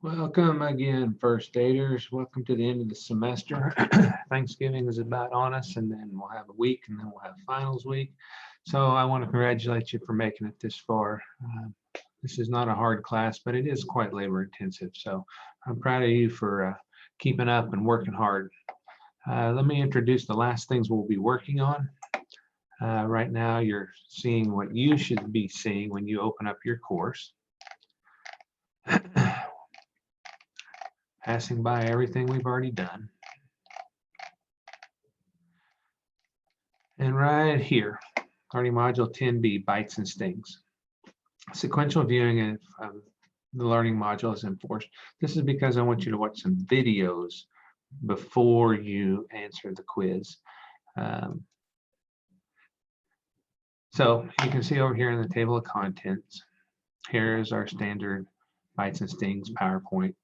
Welcome again, first aiders. Welcome to the end of the semester. Thanksgiving is about on us, and then we'll have a week, and then we'll have finals week. So I want to congratulate you for making it this far. This is not a hard class, but it is quite labor intensive. So I'm proud of you for keeping up and working hard. Let me introduce the last things we'll be working on. Right now, you're seeing what you should be seeing when you open up your course. Passing by everything we've already done. And right here, learning module 10B, bites and stings. Sequential viewing of the learning module is enforced. This is because I want you to watch some videos before you answer the quiz. So you can see over here in the table of contents, here is our standard bites and stings PowerPoint.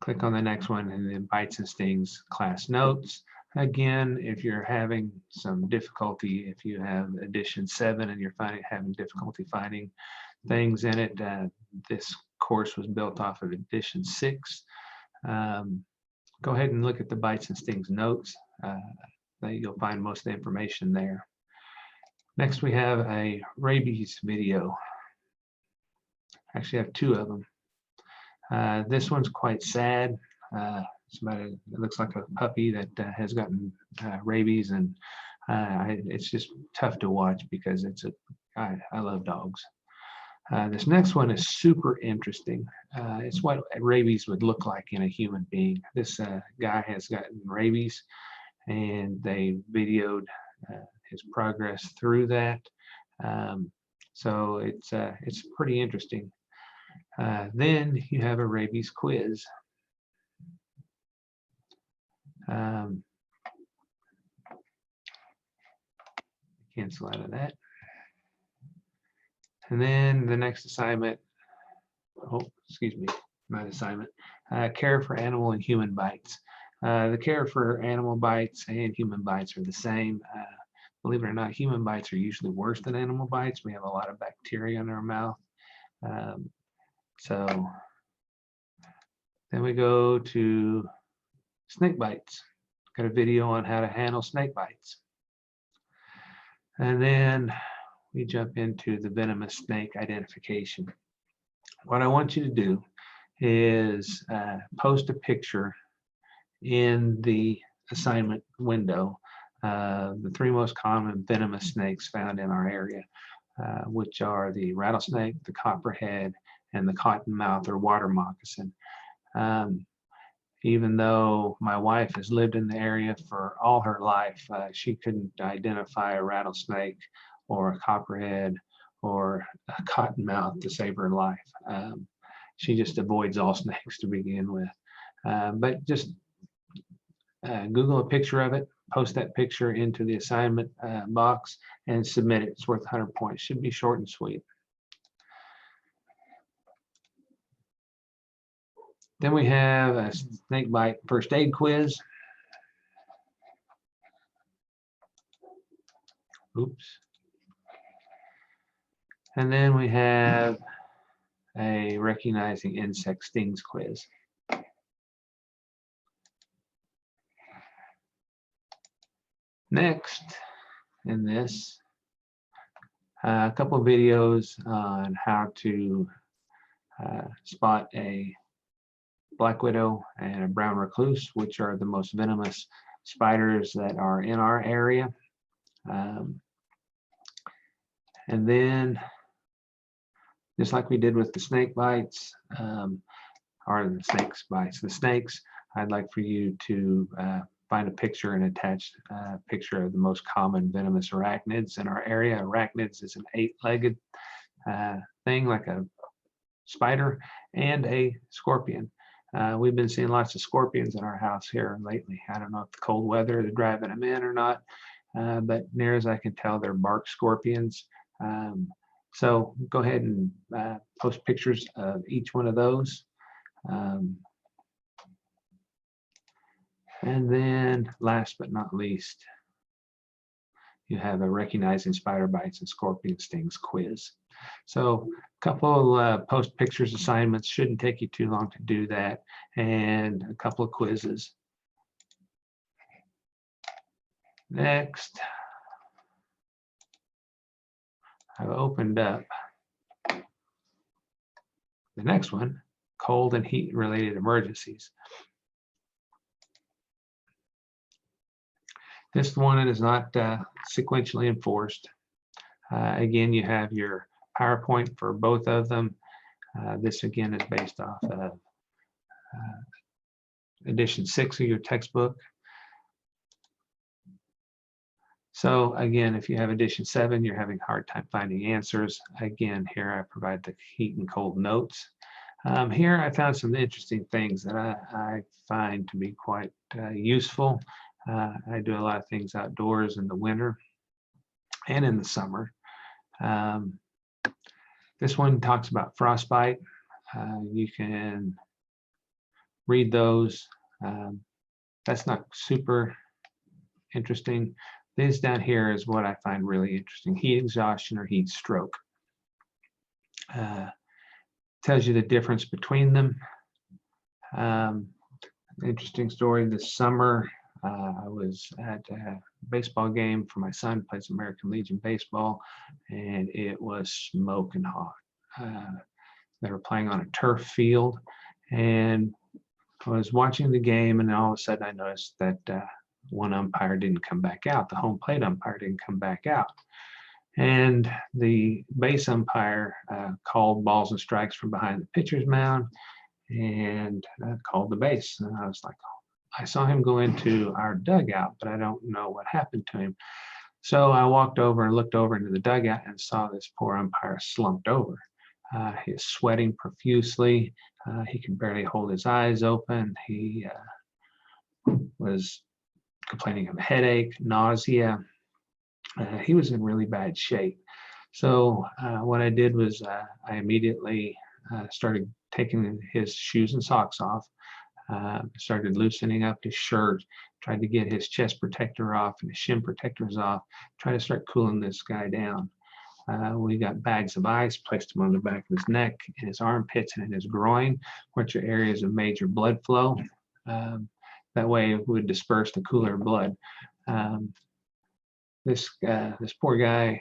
Click on the next one and then bites and stings class notes. Again, if you're having some difficulty, if you have edition 7 and you're having difficulty finding things in it, this course was built off of edition 6. Go ahead and look at the bites and stings notes. You'll find most of the information there. Next, we have a rabies video. Actually, I have 2 of them. This one's quite sad. It looks like a puppy that has gotten rabies, and it's just tough to watch because I love dogs. This next one is super interesting. It's what rabies would look like in a human being. This guy has gotten rabies, and they videoed his progress through that. So it's pretty interesting. Then you have a rabies quiz. Cancel out of that. And then the next assignment, not assignment, care for animal and human bites. The care for animal bites and human bites are the same. Believe it or not, human bites are usually worse than animal bites. We have a lot of bacteria in our mouth. So then we go to snake bites. Got a video on how to handle snake bites. And then we jump into the venomous snake identification. What I want you to do is post a picture in the assignment window, the 3 most common venomous snakes found in our area, which are the rattlesnake, the copperhead, and the cottonmouth or water moccasin. Even though my wife has lived in the area for all her life, she couldn't identify a rattlesnake or a copperhead or a cottonmouth to save her life. She just avoids all snakes to begin with. But just Google a picture of it, post that picture into the assignment box, and submit it. It's worth 100 points. Should be short and sweet. Then we have a snake bite first aid quiz. Oops. And then we have a recognizing insect stings quiz. Next in this, a couple of videos on how to spot a black widow and a brown recluse, which are the most venomous spiders that are in our area. And then, just like we did with the snake bites, or the snakes bites, the snakes, I'd like for you to find a picture and attach a picture of the most common venomous arachnids in our area. Arachnids is an 8-legged thing like a spider and a scorpion. We've been seeing lots of scorpions in our house here lately. I don't know if the cold weather is driving them in or not, but near as I can tell, they're bark scorpions. So go ahead and post pictures of each one of those. And then last but not least, you have a recognizing spider bites and scorpion stings quiz. So a couple post pictures assignments, shouldn't take you too long to do that, and a couple of quizzes. Next, I've opened up the next one, cold and heat related emergencies. This one is not sequentially enforced. Again, you have your PowerPoint for both of them. This again is based off of edition 6 of your textbook. So again, if you have edition 7, you're having a hard time finding answers. Again, here I provide the heat and cold notes. Here I found some interesting things that I find to be quite useful. I do a lot of things outdoors in the winter and in the summer. This one talks about frostbite. You can read those. That's not super interesting. This down here is what I find really interesting: heat exhaustion or heat stroke. Tells you the difference between them. Interesting story. This summer, I was at a baseball game for my son, plays American Legion baseball, and it was smoking hot. They were playing on a turf field, and I was watching the game, and all of a sudden I noticed that one umpire didn't come back out. The home plate umpire didn't come back out. And the base umpire called balls and strikes from behind the pitcher's mound and called the base. And I was like, oh, I saw him go into our dugout, but I don't know what happened to him. So I walked over and looked over into the dugout and saw this poor umpire slumped over. He was sweating profusely. He could barely hold his eyes open. He was complaining of a headache, nausea. He was in really bad shape. So what I did was I immediately started taking his shoes and socks off, started loosening up his shirt, tried to get his chest protector off and his shin protectors off, try to start cooling this guy down. We got bags of ice, placed him on the back of his neck, in his armpits, and in his groin, which are areas of major blood flow. That way it would disperse the cooler blood. This poor guy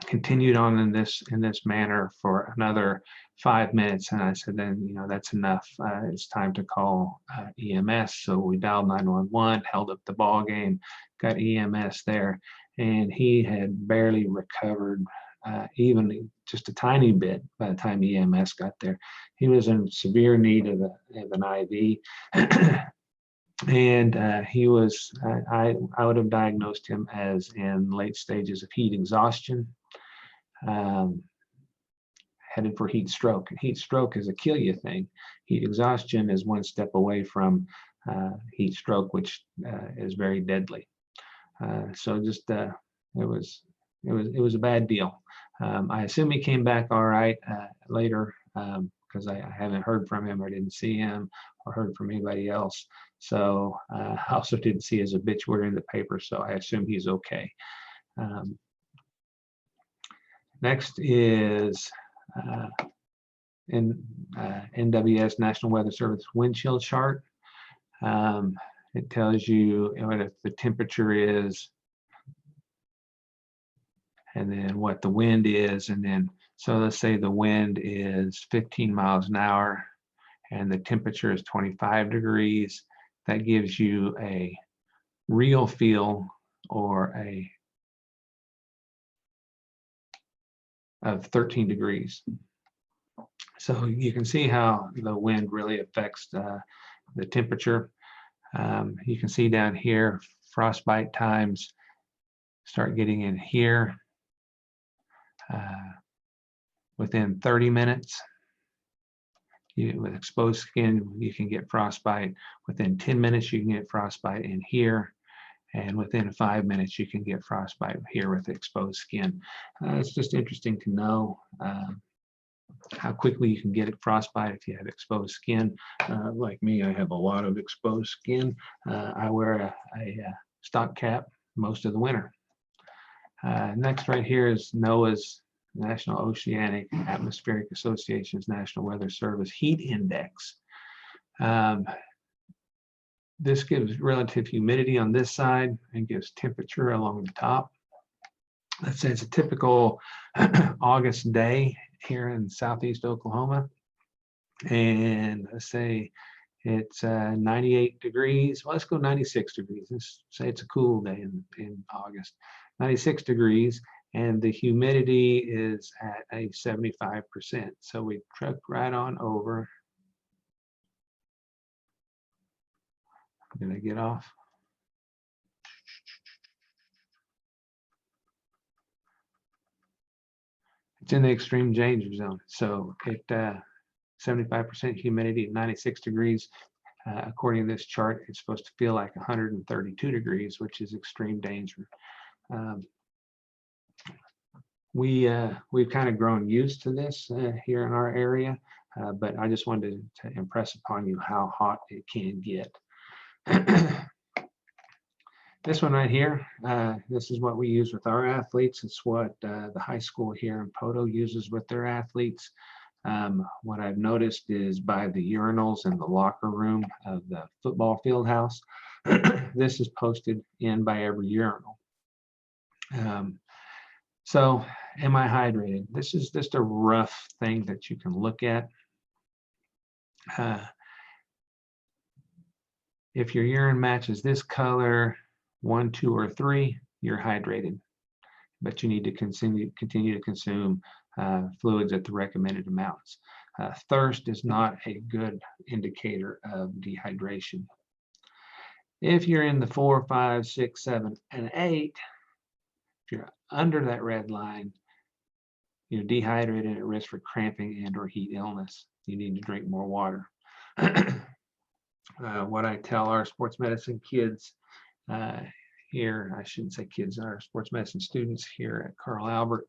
continued on in this manner for another 5 minutes, and I said, then that's enough. It's time to call EMS. So we dialed 911, held up the ball game, got EMS there, and he had barely recovered, even just a tiny bit by the time EMS got there. He was in severe need of an IV. And he was, I would have diagnosed him as in late stages of heat exhaustion, headed for heat stroke. And heat stroke is a kill you thing. Heat exhaustion is one step away from heat stroke, which is very deadly. So just it was a bad deal. I assume he came back all right later, because I haven't heard from him or didn't see him or heard from anybody else. So I also didn't see his obituary in the paper, so I assume he's okay. Next is NWS National Weather Service wind chill chart. It tells you what the temperature is, and then what the wind is, and then so let's say the wind is 15 miles an hour and the temperature is 25 degrees. That gives you a real feel or of 13 degrees. So you can see how the wind really affects the temperature. You can see down here, frostbite times start getting in here within 30 minutes. With exposed skin, you can get frostbite. Within 10 minutes, you can get frostbite in here. And within 5 minutes, you can get frostbite here with exposed skin. It's just interesting to know how quickly you can get frostbite if you have exposed skin. Like me, I have a lot of exposed skin. I wear a stock cap most of the winter. Next right here is NOAA's National Oceanic Atmospheric Association's National Weather Service Heat Index. This gives relative humidity on this side and gives temperature along the top. Let's say it's a typical August day here in southeast Oklahoma. And let's say it's 98 degrees. Well, let's go 96 degrees. Let's say it's a cool day in August. 96 degrees, and the humidity is at a 75%. So we truck right on over. Did I get off? It's in the extreme danger zone. So it 75% humidity at 96 degrees. According to this chart, it's supposed to feel like 132 degrees, which is extreme danger. We've kind of grown used to this here in our area, but I just wanted to impress upon you how hot it can get. This one right here, this is what we use with our athletes. It's what the high school here in Poto uses with their athletes. What I've noticed is by the urinals in the locker room of the football field house, this is posted in by every urinal. So am I hydrated? This is just a rough thing that you can look at. If your urine matches this color, 1, 2, or 3, you're hydrated. But you need to continue to consume fluids at the recommended amounts. Thirst is not a good indicator of dehydration. If you're in the 4, 5, 6, 7, and 8, if you're under that red line, you're dehydrated and at risk for cramping and or heat illness. You need to drink more water. What I tell our sports medicine kids here, I shouldn't say kids, our sports medicine students here at Carl Albert,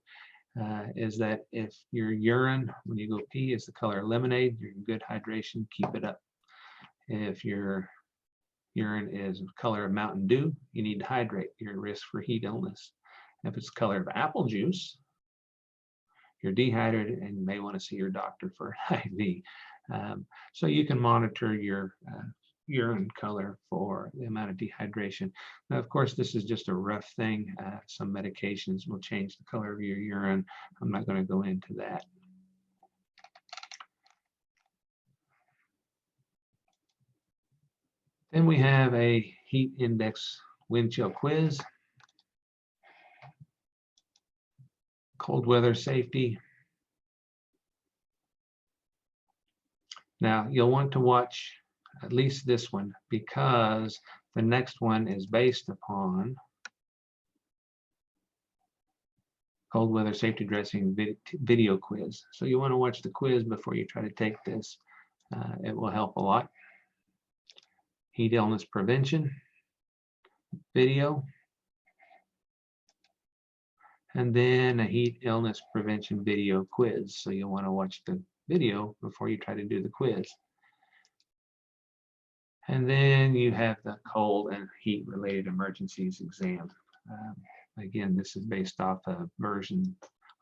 is that if your urine, when you go pee, is the color of lemonade, you're in good hydration, keep it up. If your urine is the color of Mountain Dew, you need to hydrate. You're at risk for heat illness. If it's the color of apple juice, you're dehydrated and you may want to see your doctor for IV. So you can monitor your urine color for the amount of dehydration. Now, of course, this is just a rough thing. Some medications will change the color of your urine. I'm not going to go into that. Then we have a heat index wind chill quiz. Cold weather safety. Now, you'll want to watch at least this one because the next one is based upon cold weather safety dressing video quiz. So you want to watch the quiz before you try to take this. It will help a lot. Heat illness prevention video. And then a heat illness prevention video quiz. So you'll want to watch the video before you try to do the quiz. And then you have the cold and heat related emergencies exam. Again, this is based off of version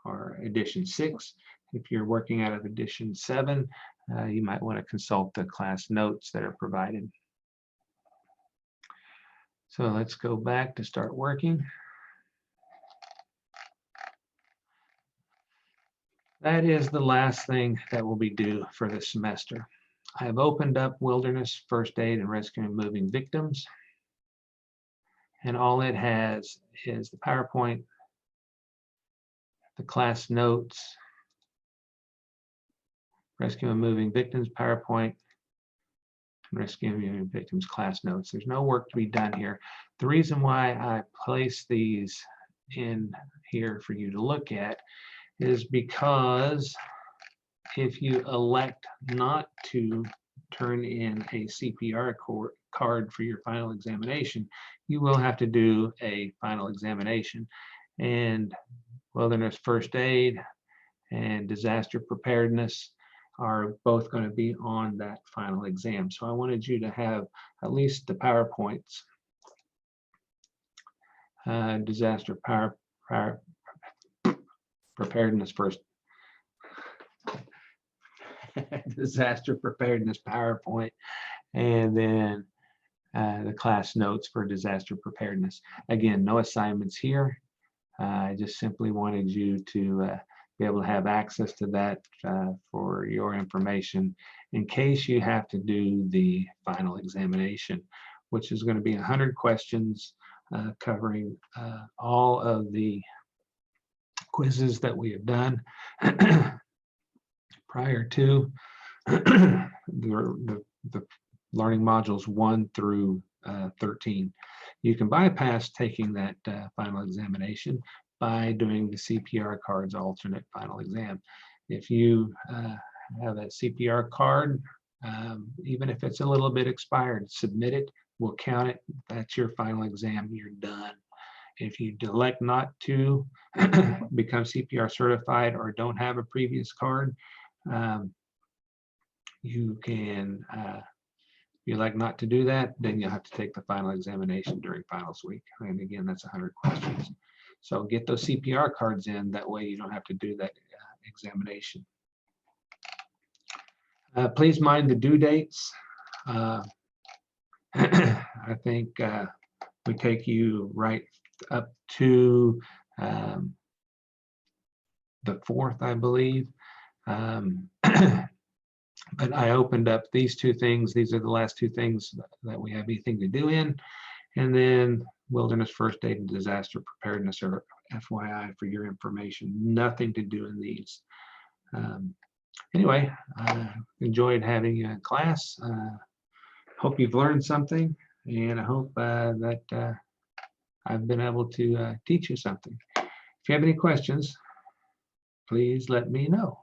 or edition 6. If you're working out of edition 7, you might want to consult the class notes that are provided. So let's go back to start working. That is the last thing that will be due for this semester. I have opened up Wilderness First Aid and Rescue and Moving Victims. And all it has is the PowerPoint, the class notes, Rescue and Moving Victims PowerPoint, and Rescue and Moving Victims class notes. There's no work to be done here. The reason why I place these in here for you to look at is because if you elect not to turn in a CPR card for your final examination, you will have to do a final examination. And Wilderness First Aid and Disaster Preparedness are both going to be on that final exam. So I wanted you to have at least the PowerPoints disaster preparedness first. Disaster preparedness PowerPoint, and then the class notes for disaster preparedness. Again, no assignments here. I just simply wanted you to be able to have access to that for your information in case you have to do the final examination, which is going to be 100 questions covering all of the quizzes that we have done prior to the learning modules 1 through 13. You can bypass taking that final examination by doing the CPR card's alternate final exam. If you have a CPR card, even if it's a little bit expired, submit it, we'll count it. That's your final exam, you're done. If you elect not to become CPR certified or don't have a previous card, you can, if you elect not to do that, then you'll have to take the final examination during finals week. And again, that's 100 questions. So get those CPR cards in, that way you don't have to do that examination. Please mind the due dates. I think we take you right up to the 4th, I believe. But I opened up these 2 things. These are the last 2 things that we have anything to do in. And then wilderness first aid and disaster preparedness, or FYI for your information, nothing to do in these. Anyway, I enjoyed having you in class. Hope you've learned something, and I hope that I've been able to teach you something. If you have any questions, please let me know.